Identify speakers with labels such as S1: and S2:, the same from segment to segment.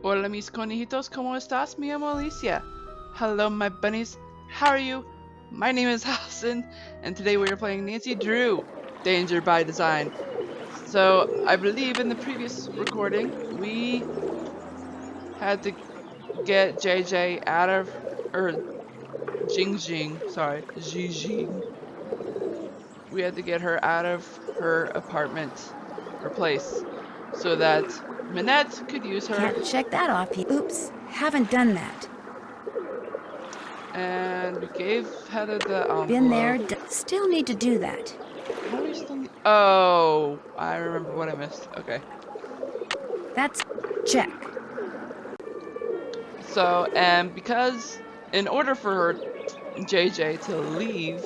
S1: Hola mis conejitos, ¿cómo estás? Me llamo Alicia. Hello my bunnies, how are you? My name is Hassan, and today we are playing Nancy Drew, Danger by Design. So, I believe in the previous recording, we had to get JJ out of, or Jing. We had to get her out of her apartment, or place, so that Minette could use her,
S2: Can't check that off. Oops, haven't done that.
S1: and we gave Heather the
S2: Been there,
S1: envelope.
S2: still need to do that.
S1: How do we still need? Oh, I remember what I missed. Okay.
S2: That's check.
S1: So, and because in order for her, JJ to leave,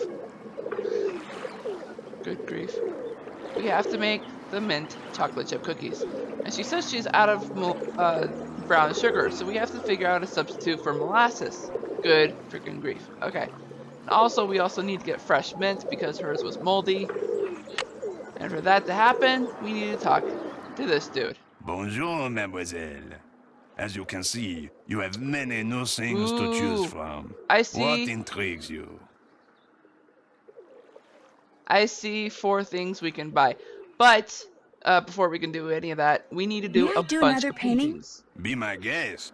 S1: good grief, we have to make the mint chocolate chip cookies. And she says she's out of brown sugar, so we have to figure out a substitute for molasses. Good freaking grief. Okay. And also, we also need to get fresh mint because hers was moldy. And for that to happen, we need to talk to this dude.
S3: Bonjour, mademoiselle. As you can see, you have many new things to choose
S1: Ooh,
S3: from.
S1: I
S3: What
S1: see.
S3: intrigues you?
S1: I see 4 things we can buy. But before we can do any of that, we need to
S2: May
S1: do
S2: I
S1: a
S2: do
S1: bunch
S2: another
S1: of
S2: painting?
S1: paintings.
S3: Be my guest.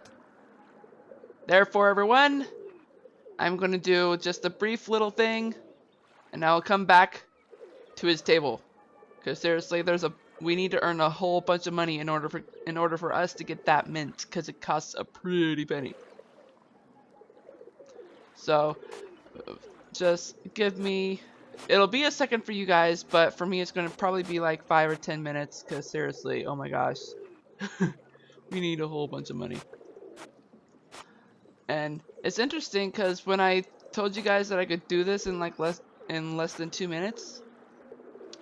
S1: Therefore, everyone, I'm going to do just a brief little thing, and I'll come back to his table. Because seriously, we need to earn a whole bunch of money in order for us to get that mint, because it costs a pretty penny. So, just give me. It'll be a second for you guys, but for me, it's going to probably be like 5 or 10 minutes, because seriously, oh my gosh. We need a whole bunch of money. And it's interesting because when I told you guys that I could do this in like less than 2 minutes,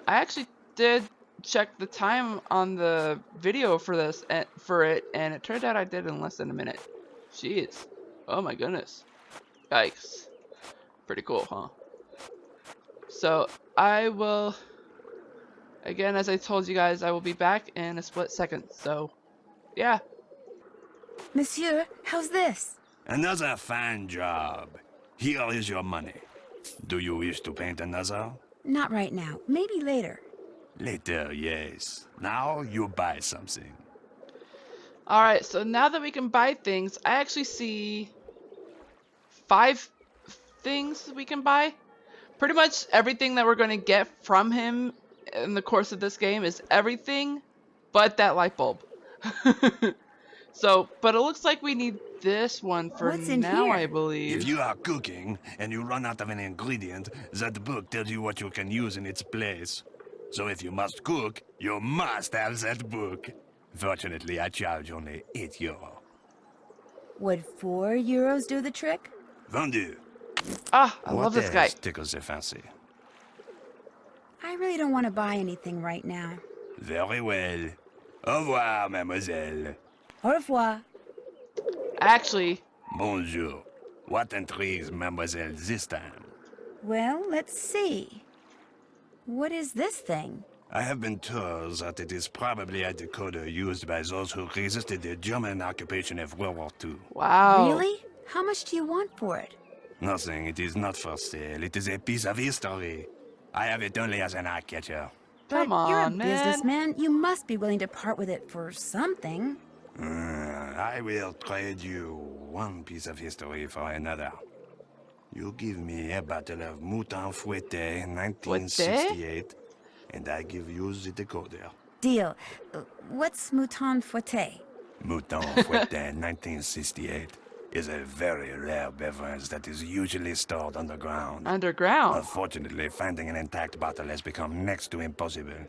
S1: I actually did check the time on the video for this and it turned out I did in less than a minute. Jeez. Oh my goodness. Yikes. Pretty cool, huh? So I will, again, as I told you guys, I will be back in a split second. So yeah.
S2: Monsieur, how's this?
S3: Another fine job. Here is your money. Do you wish to paint another?
S2: Not right now. Maybe later.
S3: Later, yes. Now you buy something.
S1: Alright, so now that we can buy things, I actually see 5 things we can buy. Pretty much everything that we're going to get from him in the course of this game is everything but that light bulb. So, but it looks like we need this one for
S2: What's in
S1: now, I
S2: here?
S3: If
S1: believe.
S3: you are cooking and you run out of an ingredient, that book tells you what you can use in its place. So if you must cook, you must have that book. Fortunately, I charge only €8.
S2: Would €4 do the trick?
S3: Vendu.
S1: Ah, I love
S3: What
S1: this guy.
S3: else tickles your fancy?
S2: I really don't want to buy anything right now.
S3: Very well. Au revoir, mademoiselle.
S2: Au revoir.
S1: Actually,
S3: Bonjour. What intrigues mademoiselle this time?
S2: Well, let's see. What is this thing?
S3: I have been told that it is probably a decoder used by those who resisted the German occupation of World War II.
S1: wow.
S2: Really? How much do you want for it?
S3: Nothing, it is not for sale. It is a piece of history. I have it only as an eye catcher.
S2: But
S1: Come
S2: you're a
S1: on, man.
S2: businessman. You must be willing to part with it for something.
S3: I will trade you one piece of history for another. You give me a bottle of Mouton Fouetté 1968, and I give you the decoder.
S2: Deal. What's Mouton Fouetté?
S3: Mouton Fouetté 1968 is a very rare beverage that is usually stored underground.
S1: Underground.
S3: Unfortunately, finding an intact bottle has become next to impossible.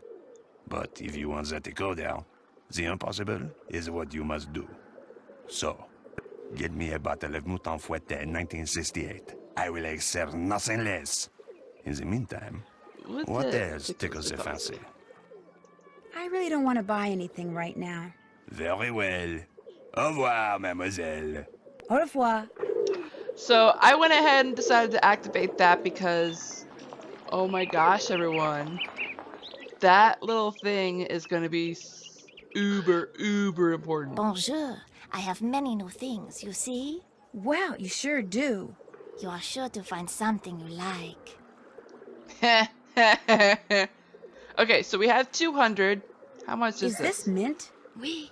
S3: But if you want that decoder, the impossible is what you must do. So, get me a bottle of Mouton Fouetté 1968. I will accept nothing less. In the meantime, what else tickles your fancy?
S2: I really don't want to buy anything right now.
S3: Very well. Au revoir, mademoiselle.
S2: Au revoir.
S1: So I went ahead and decided to activate that because, oh my gosh, everyone, that little thing is going to be uber important.
S4: Bonjour. I have many new things, you see?
S2: Wow, you sure do.
S4: You are sure to find something you like.
S1: Okay, so we have 200. How much is
S2: Is this
S1: this?
S2: mint?
S4: Oui,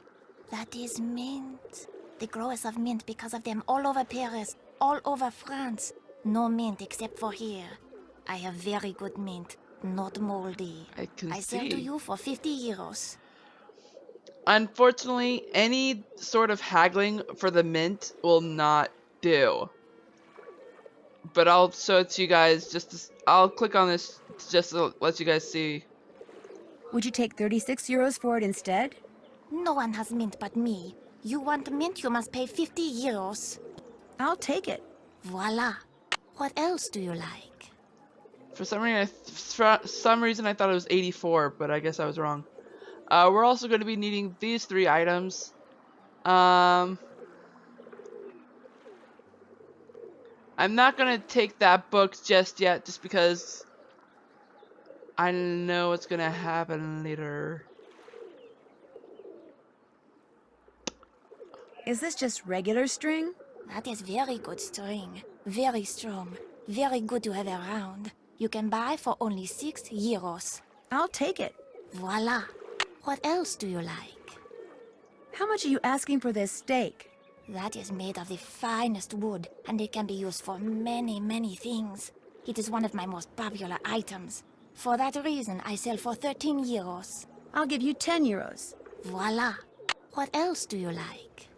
S4: that is mint. They grow us of mint because of them all over Paris, all over France. No mint except for here. I have very good mint, not moldy.
S1: I can
S4: I sell to
S1: see.
S4: you for 50 euros.
S1: Unfortunately, any sort of haggling for the mint will not do. But I'll show it to you guys I'll click on this just to let you guys see.
S2: Would you take 36 euros for it instead?
S4: No one has mint but me. You want mint, you must pay 50 euros.
S2: I'll take it.
S4: Voila. What else do you like?
S1: For some reason I thought it was 84, but I guess I was wrong. We're also going to be needing these 3 items. I'm not going to take that book just yet, just because I know what's going to happen later.
S2: Is this just regular string?
S4: That is very good string. Very strong. Very good to have around. You can buy for only 6 euros.
S2: I'll take it.
S4: Voila. What else do you like?
S2: How much are you asking for this steak?
S4: That is made of the finest wood, and it can be used for many, many things. It is one of my most popular items. For that reason, I sell for 13 euros.
S2: I'll give you 10 euros.
S4: Voila. What else do you like?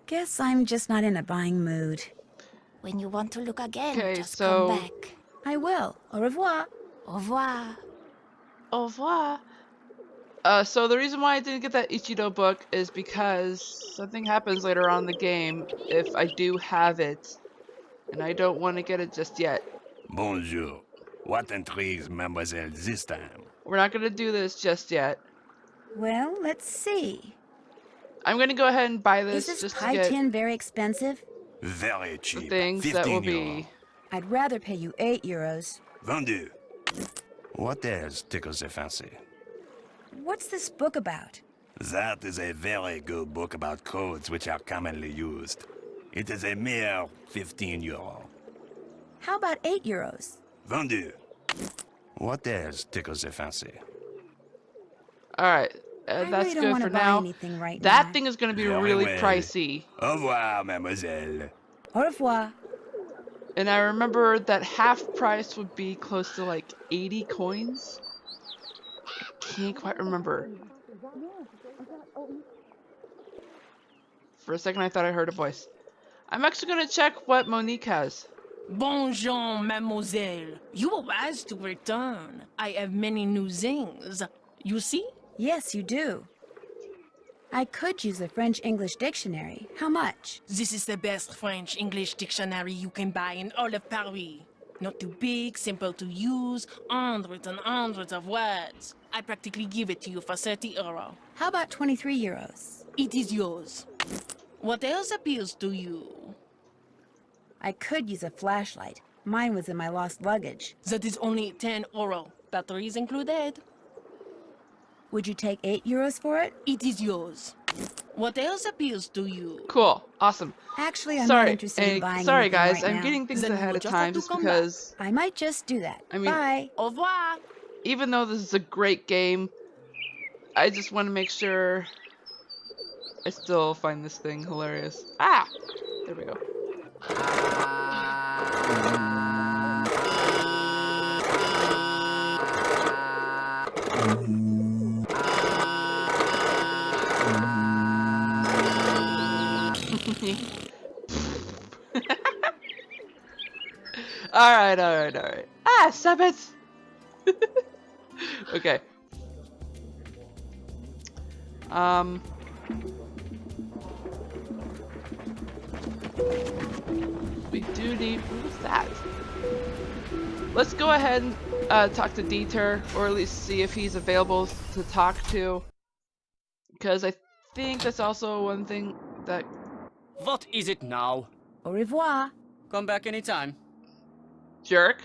S2: Guess I'm just not in a buying mood.
S4: When you want to look again,
S1: Okay,
S4: just
S1: so-
S4: come back.
S2: I will. Au revoir.
S4: Au revoir.
S1: Au revoir. So the reason why I didn't get that Ichido book is because something happens later on in the game if I do have it, and I don't want to get it just yet.
S3: Bonjour. What intrigues mademoiselle this time?
S1: We're not going to do this just yet.
S2: Well, let's see.
S1: I'm going to go ahead and buy
S2: Is
S1: this
S2: this
S1: just to
S2: pie
S1: get
S2: tin very expensive?
S3: Very
S1: the
S3: cheap.
S1: things that will
S3: 15
S1: be...
S3: euro.
S2: I'd rather pay you 8 euros.
S3: Vendu. What else tickles your fancy?
S2: What's this book about?
S3: That is a very good book about codes which are commonly used. It is a mere 15 euro.
S2: How about 8 euros?
S3: Vendu. What else tickles your fancy?
S1: Alright,
S2: I
S1: that's
S2: really don't
S1: good
S2: want
S1: for
S2: to buy
S1: now.
S2: anything right
S1: That
S2: now.
S1: thing is going to be
S3: Very
S1: really
S3: well.
S1: pricey.
S3: Au revoir, mademoiselle.
S2: Au revoir.
S1: And I remember that half price would be close to like 80 coins. I can't quite remember. For a second I thought I heard a voice. I'm actually going to check what Monique has.
S5: Bonjour, mademoiselle. You are wise to return. I have many new things. You see?
S2: Yes, you do. I could use a French-English dictionary. How much?
S5: This is the best French-English dictionary you can buy in all of Paris. Not too big, simple to use, hundreds and hundreds of words. I practically give it to you for 30 euro.
S2: How about 23 euros?
S5: It is yours. What else appeals to you?
S2: I could use a flashlight. Mine was in my lost luggage.
S5: That is only 10 euro. Batteries included.
S2: Would you take 8 euros for it?
S5: It is yours. What else appeals to you?
S1: Cool. Awesome.
S2: Actually, I'm not
S1: Sorry,
S2: interested in buying
S1: sorry
S2: anything
S1: guys,
S2: right
S1: I'm
S2: now.
S1: getting things
S5: Then you
S1: ahead
S5: will
S1: of
S5: just have
S1: time
S5: to
S1: just
S5: come
S1: because
S2: I might just do that.
S1: I mean-
S2: Bye.
S5: Au revoir.
S1: even though this is a great game, I just want to make sure I still find this thing hilarious. Ah! There we go. Alright. Ah, stop it! Okay. We do need... Who's that? Let's go ahead and talk to Dieter, or at least see if he's available to talk to. Because I think that's also one thing that...
S6: What is it now?
S2: Au revoir.
S6: Come back anytime.
S1: Jerk.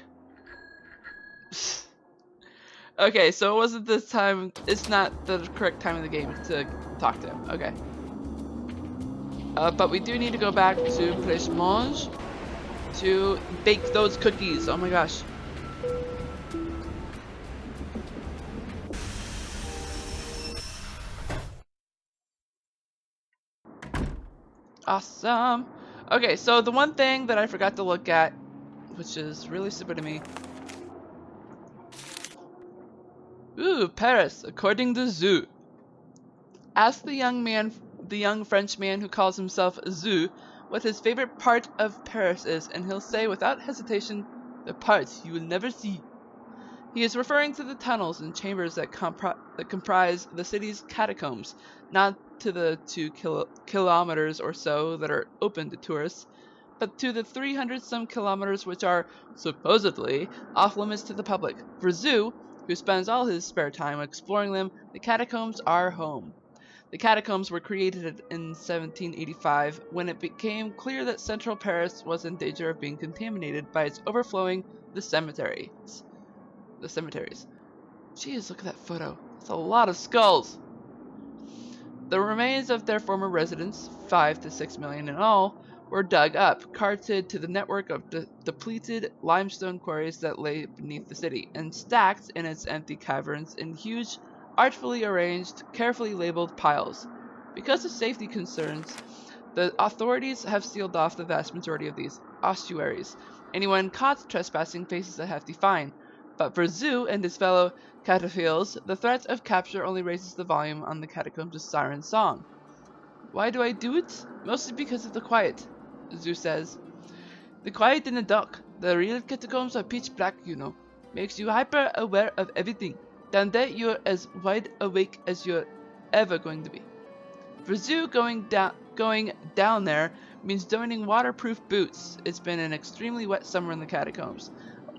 S1: Okay, so it wasn't this time. It's not the correct time of the game to talk to him. Okay. But we do need to go back to Place Mange to bake those cookies. Oh my gosh. Awesome. Okay, so the one thing that I forgot to look at, which is really stupid of me. Ooh, Paris, according to Zoo. Ask the young French man who calls himself Zoo, what his favorite part of Paris is, and he'll say without hesitation, the part you will never see. He is referring to the tunnels and chambers that comprise the city's catacombs, not to the 2 kilometers or so that are open to tourists, but to the 300-some kilometers which are, supposedly, off limits to the public. For Zoo, who spends all his spare time exploring them, the catacombs are home. The catacombs were created in 1785 when it became clear that central Paris was in danger of being contaminated by its overflowing the cemeteries. Jeez, look at that photo. That's a lot of skulls. The remains of their former residents, 5 to 6 million in all, were dug up, carted to the network of depleted limestone quarries that lay beneath the city, and stacked in its empty caverns in huge, artfully arranged, carefully labeled piles. Because of safety concerns, the authorities have sealed off the vast majority of these ossuaries. Anyone caught trespassing faces a hefty fine. But for Zoo and his fellow cataphiles, the threat of capture only raises the volume on the catacombs' siren song. Why do I do it? Mostly because of the quiet, Zoo says. The quiet in the dark. The real catacombs are pitch black, you know. Makes you hyper aware of everything. Down there, you're as wide awake as you're ever going to be. For Zoo, going down there means donning waterproof boots. It's been an extremely wet summer in the catacombs.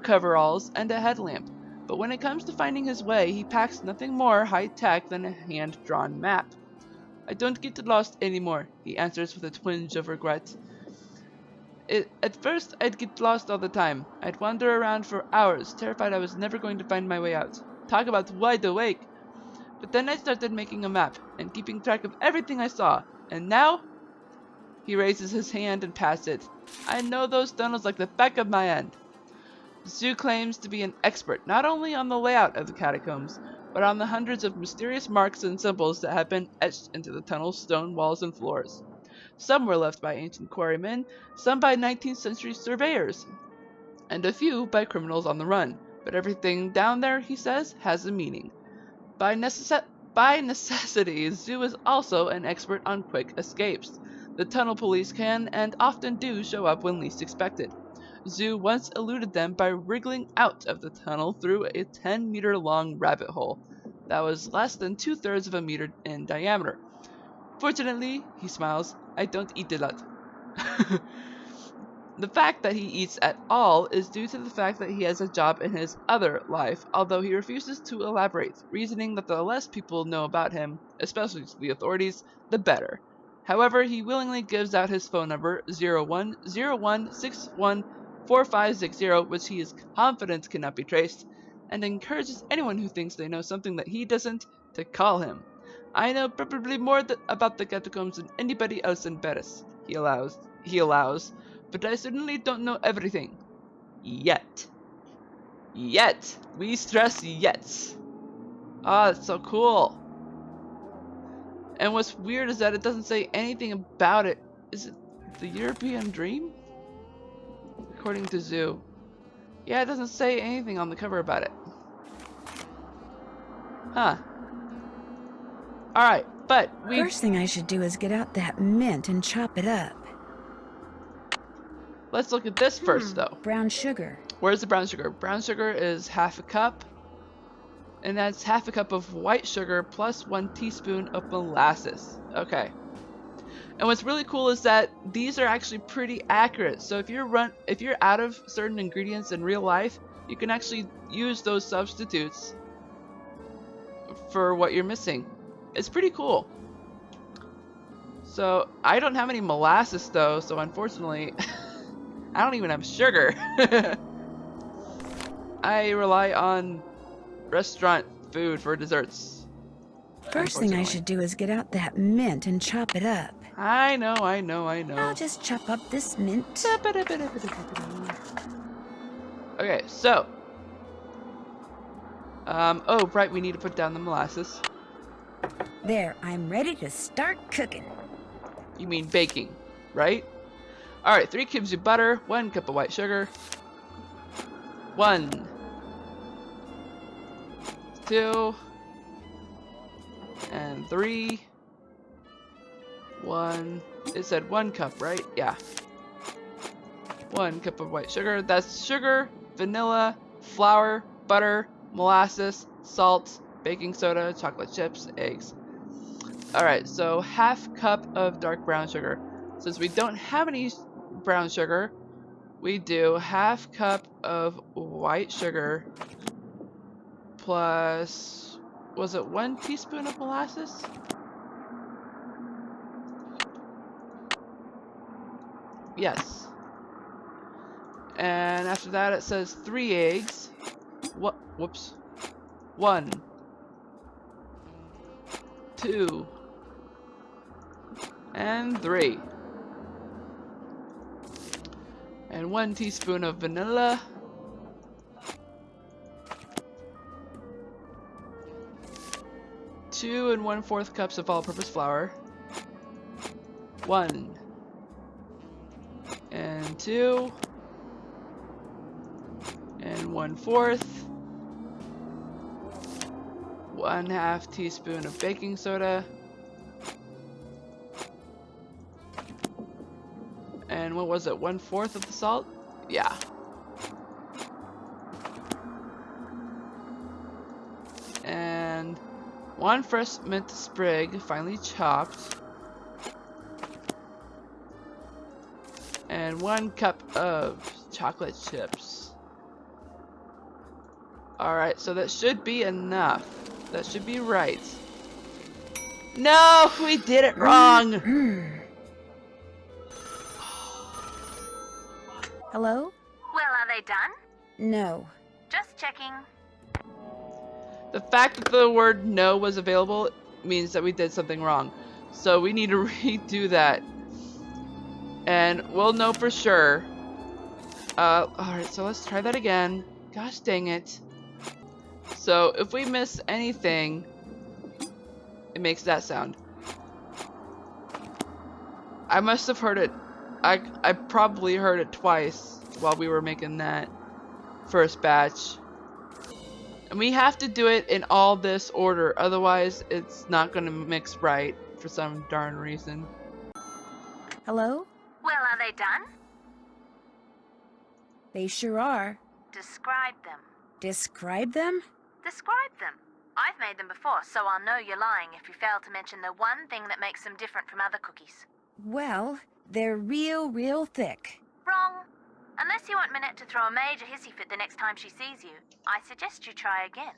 S1: Coveralls and a headlamp. But when it comes to finding his way, he packs nothing more high-tech than a hand-drawn map. I don't get lost anymore, he answers with a twinge of regret. At first, I'd get lost all the time. I'd wander around for hours, terrified I was never going to find my way out. Talk about wide awake! But then I started making a map, and keeping track of everything I saw. And now? He raises his hand and pats it. I know those tunnels like the back of my hand. Zoo claims to be an expert not only on the layout of the catacombs, but on the hundreds of mysterious marks and symbols that have been etched into the tunnel's stone walls and floors. Some were left by ancient quarrymen, some by 19th century surveyors, and a few by criminals on the run. But everything down there, he says, has a meaning. By necessity, Zoo is also an expert on quick escapes. The tunnel police can and often do show up when least expected. Zoo once eluded them by wriggling out of the tunnel through a 10-meter-long rabbit hole that was less than 2/3 of a meter in diameter. Fortunately, he smiles, I don't eat a lot. The fact that he eats at all is due to the fact that he has a job in his other life, although he refuses to elaborate, reasoning that the less people know about him, especially to the authorities, the better. However, he willingly gives out his phone number, 0101614560, which he is confident cannot be traced, and encourages anyone who thinks they know something that he doesn't to call him. I know probably more about the catacombs than anybody else in Paris, he allows, but I certainly don't know everything. Yet. Yet. We stress yet. Ah, it's so cool. And what's weird is that it doesn't say anything about it. Is it the European dream? According to Zoo. Yeah, it doesn't say anything on the cover about it. Huh. Alright, but we...
S2: First thing I should do is get out that mint and chop it up.
S1: Let's look at this first, though.
S2: Brown sugar.
S1: Where's the brown sugar? Brown sugar is half a cup. And that's half a cup of white sugar plus 1 teaspoon of molasses. Okay. And what's really cool is that these are actually pretty accurate. So if you're out of certain ingredients in real life, you can actually use those substitutes for what you're missing. It's pretty cool. So I don't have any molasses though, so unfortunately I don't even have sugar. I rely on restaurant food for desserts.
S2: First thing I should do is get out that mint and chop it up.
S1: I know, I know, I know.
S2: I'll just chop up this mint.
S1: Okay, so. Oh, right, we need to put down the molasses.
S2: There, I'm ready to start cooking.
S1: You mean baking, right? Alright, 3 cubes of butter, 1 cup of white sugar, 1, 2, and 3. 1. It said 1 cup, right? Yeah. 1 cup of white sugar. That's sugar, vanilla, flour, butter, molasses, salt, baking soda, chocolate chips, eggs. Alright, so half cup of dark brown sugar. Since we don't have any brown sugar, we do half cup of white sugar plus, was it 1 teaspoon of molasses? Yes. And after that it says 3 eggs. What? Whoops. 1, 2, and 3. And 1 teaspoon of vanilla. 2 1/4 cups of all-purpose flour. 1 and 2 and 1/4. 1/2 teaspoon of baking soda. And what was it? 1/4 of the salt? Yeah. And 1 fresh mint sprig, finely chopped. And 1 cup of chocolate chips. Alright, so that should be enough. That should be right. No, we did it wrong.
S2: Hello?
S4: Well, are they done?
S2: No.
S4: Just checking.
S1: The fact that the word no was available means that we did something wrong. So we need to redo that. And we'll know for sure. Alright, so let's try that again. Gosh dang it. So if we miss anything, it makes that sound. I must have heard it. I probably heard it twice while we were making that first batch. And we have to do it in all this order, otherwise it's not going to mix right for some darn reason.
S2: Hello?
S4: Well, are they done?
S2: They sure are.
S4: Describe them.
S2: Describe them?
S4: Describe them. I've made them before, so I'll know you're lying if you fail to mention the one thing that makes them different from other cookies.
S2: Well, they're real thick.
S4: Wrong. Unless you want Minette to throw a major hissy fit the next time she sees you, I suggest you try again.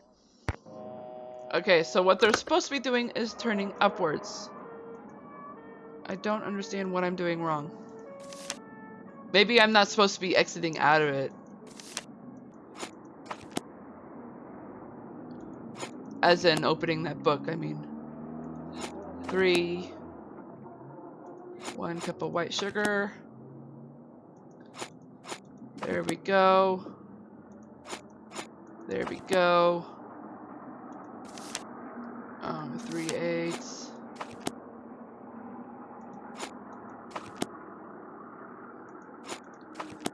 S1: Okay, so what they're supposed to be doing is turning upwards. I don't understand what I'm doing wrong. Maybe I'm not supposed to be exiting out of it. As in opening that book, I mean. 3. 1 cup of white sugar. There we go. There we go. 3 eggs.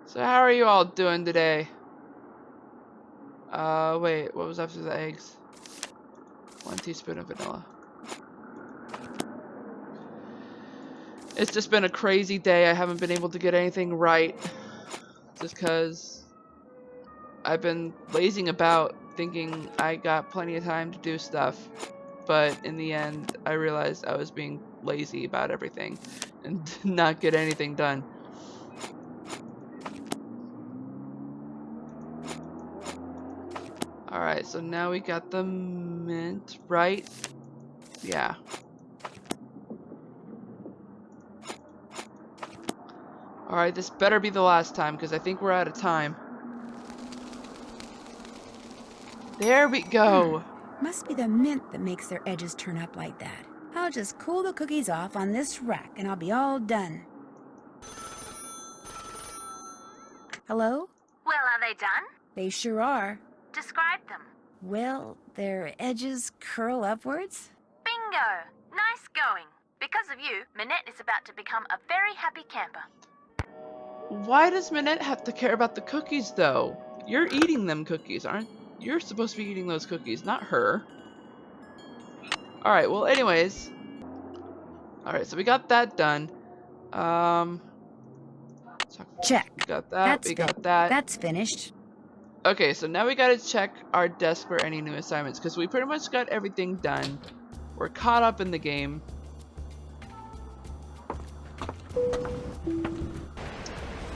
S1: So how are you all doing today? Wait, what was after the eggs? 1 teaspoon of vanilla. It's just been a crazy day. I haven't been able to get anything right. Just because I've been lazing about thinking I got plenty of time to do stuff. But in the end, I realized I was being lazy about everything and did not get anything done. Alright, so now we got the mint, right? Yeah. Alright, this better be the last time because I think we're out of time. There we go.
S2: Must be the mint that makes their edges turn up like that. I'll just cool the cookies off on this rack and I'll be all done. Hello?
S7: Well, are they done?
S2: They sure are.
S7: Describe them.
S2: Well, their edges curl upwards.
S7: Bingo! Nice going. Because of you, Minette is about to become a very happy camper.
S1: Why does Minette have to care about the cookies, though? You're eating them cookies, aren't you? You're supposed to be eating those cookies, not her. Alright, well, anyways. Alright, so we got that done.
S2: Check.
S1: We got that, we got that.
S2: That's finished.
S1: Okay, so now we gotta check our desk for any new assignments, because we pretty much got everything done. We're caught up in the game.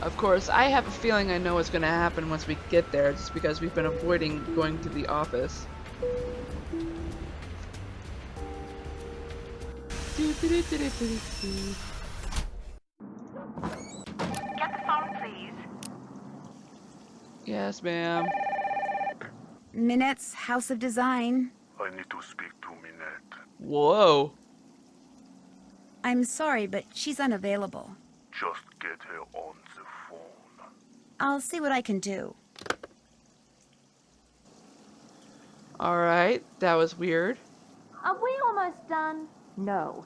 S1: Of course, I have a feeling I know what's gonna happen once we get there, just because we've been avoiding going to the office.
S7: Get the phone, please.
S1: Yes, ma'am.
S2: Minette's House of Design.
S3: I need to speak to Minette.
S1: Whoa.
S2: I'm sorry, but she's unavailable.
S3: Just get her on the phone.
S2: I'll see what I can do.
S1: Alright, that was weird.
S8: Are we almost done? No.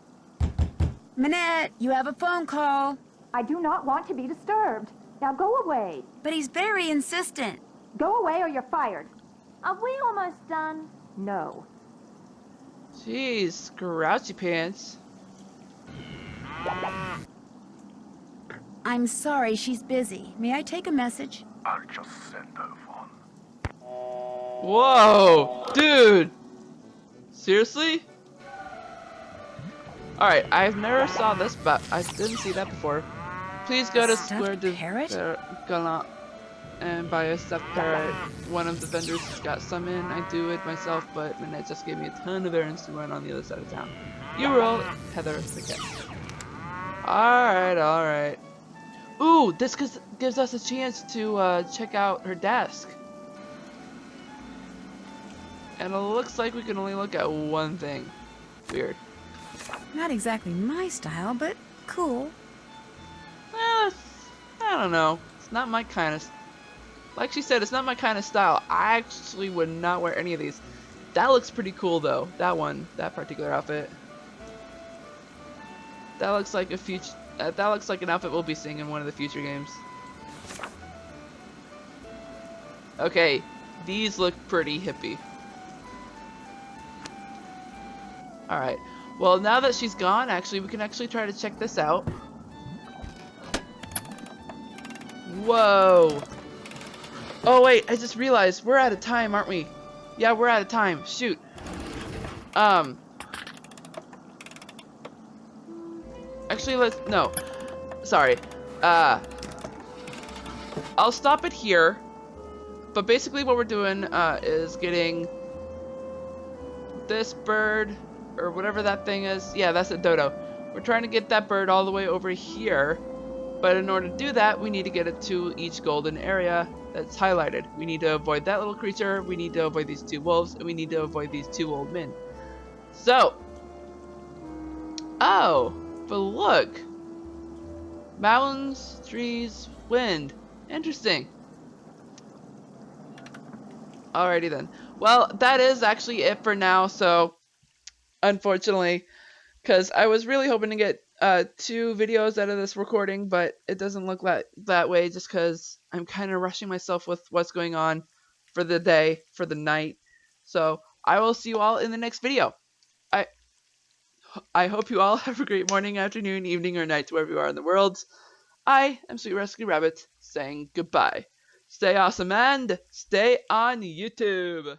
S2: Minette, you have a phone call.
S8: I do not want to be disturbed. Now go away.
S2: But he's very insistent.
S8: Go away or you're fired. Are we almost done? No.
S1: Jeez, grouchy pants.
S2: I'm sorry, she's busy. May I take a message?
S3: I'll just send her one.
S1: Whoa, dude. Seriously? Alright, I've never saw this, but I didn't see that before. Please go to
S2: Stuffed
S1: Square de
S2: parrot?
S1: Galant and buy a stuffed parrot. One of the vendors has got some in. I do it myself, but Minette just gave me a ton of errands to run on the other side of town. You roll, Heather the cat. Alright, alright. Ooh, this gives us a chance to check out her desk. And it looks like we can only look at one thing. Weird.
S2: Not exactly my style, but cool.
S1: I don't know. It's not my kind of... Like she said, it's not my kind of style. I actually would not wear any of these. That looks pretty cool, though. That one. That particular outfit. That looks like a future... that looks like an outfit we'll be seeing in one of the future games. Okay. These look pretty hippie. Alright. Well, now that she's gone, actually, we can actually try to check this out. Whoa. Oh, wait, I just realized we're out of time, aren't we? Yeah, we're out of time. Shoot. Actually, no. Sorry. I'll stop it here. But basically what we're doing, is getting this bird, or whatever that thing is. Yeah, that's a dodo. We're trying to get that bird all the way over here. But in order to do that, we need to get it to each golden area that's highlighted. We need to avoid that little creature, we need to avoid these two wolves, and we need to avoid these two old men. So. Oh, but look. Mountains, trees, wind. Interesting. Alrighty then. Well, that is actually it for now, so unfortunately, because I was really hoping to get 2 videos out of this recording, but it doesn't look that way just because I'm kind of rushing myself with what's going on for the day, for the night. So I will see you all in the next video. I hope you all have a great morning, afternoon, evening, or night wherever you are in the world. I am Sweet Rescue Rabbit saying goodbye. Stay awesome and stay on YouTube.